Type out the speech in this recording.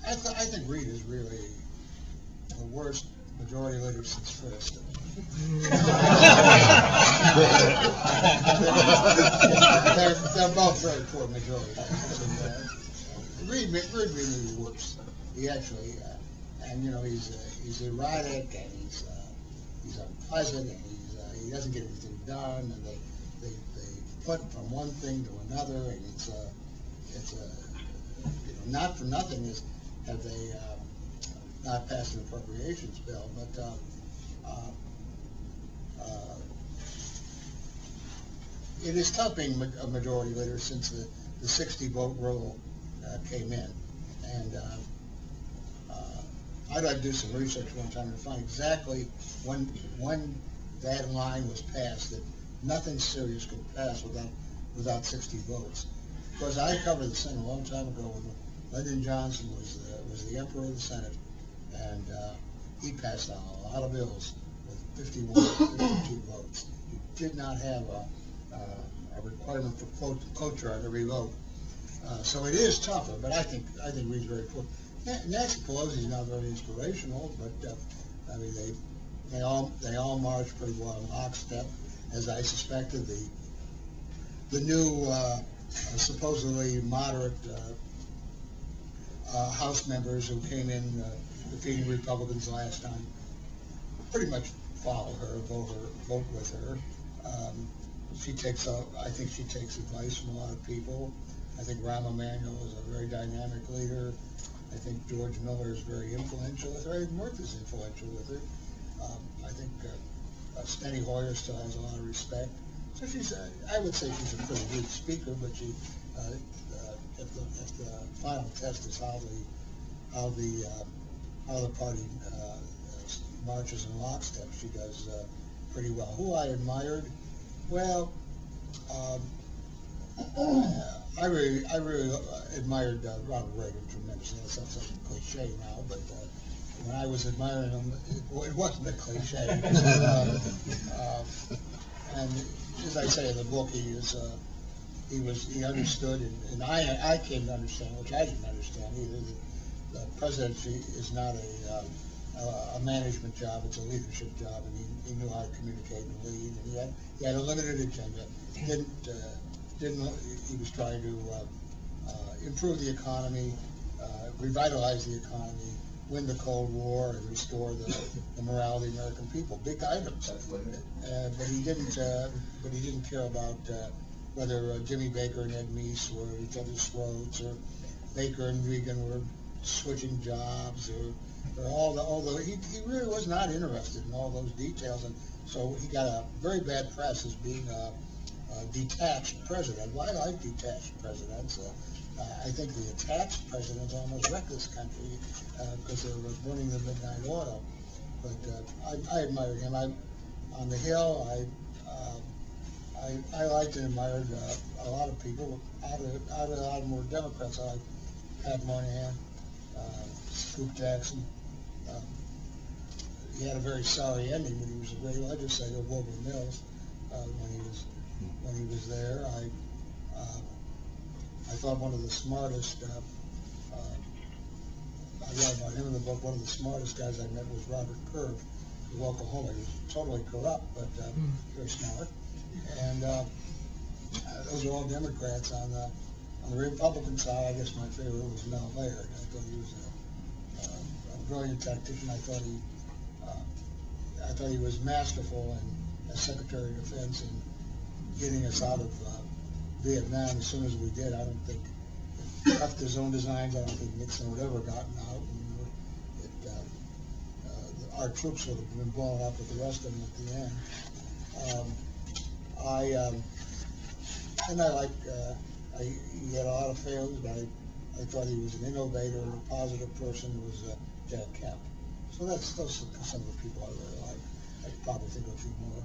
I think Reid is really the worst majority leader since Frist. They're both very poor majority leaders. And, Reid really worse. He actually, and you know, he's erratic, and he's unpleasant, and he doesn't get anything done, and they put from one thing to another, and it's you know, not for nothing have they not passed an appropriations bill, but it is tough being a majority leader since the 60-vote rule came in, and I'd like to do some research one time to find exactly when that line was passed, that nothing serious could pass without 60 votes. Because I covered the Senate a long time ago when Lyndon Johnson was the Emperor of the Senate, and he passed on a lot of bills with 51 or 52 votes. He did not have a requirement for cloture on every vote. So it is tougher, but I think Reid's very poor. Nancy Pelosi is not very inspirational, but I mean they all march pretty well in lockstep, as I suspected. The new supposedly moderate House members who came in defeating Republicans last time pretty much follow her, vote with her. I think she takes advice from a lot of people. I think Rahm Emanuel is a very dynamic leader. I think George Miller is very influential with her. I think Murph is influential with her. I think Steny Hoyer still has a lot of respect. So I would say she's a pretty weak speaker, but she, if the final test is how the party marches in lockstep, she does pretty well. Who I admired, well, I really admired Ronald Reagan tremendously. That sounds like a cliche now, but when I was admiring him, it wasn't a cliche. And as I say in the book, he understood, and I came to understand, which I didn't understand either, that the presidency is not a management job; it's a leadership job, and he knew how to communicate and lead, and he had a limited agenda. He was trying to improve the economy, revitalize the economy, win the Cold War, and restore the morale of the American people. Big items, but he didn't care about whether Jimmy Baker and Ed Meese were at each other's throats, or Baker and Reagan were switching jobs, or although he really was not interested in all those details, and so he got a very bad press as being a detached president. Well, I like detached presidents. I think the attached presidents almost wrecked this country because they were burning the midnight oil. But I admired him. On the Hill, I liked and admired a lot of people. Out of a lot more Democrats, I like Pat Moynihan, Scoop Jackson. He had a very sorry ending, but he was a great legislator of Wilbur Mills when he was there. I thought one of the smartest, I wrote about him in the book, one of the smartest guys I met was Robert Kerr of Oklahoma. He was totally corrupt, but very smart. And those are all Democrats. On the Republican side, I guess my favorite was Mel Laird. I thought he was a brilliant tactician. I thought he was masterful as Secretary of Defense in getting us out of Vietnam as soon as we did. I don't think, left his own designs, I don't think Nixon would ever gotten out. And our troops would have been blown up with the rest of them at the end. He had a lot of failures, but I thought he was an innovator and a positive person. Was Jack Kemp. So those are some of the people I really like. I could probably think of a few more.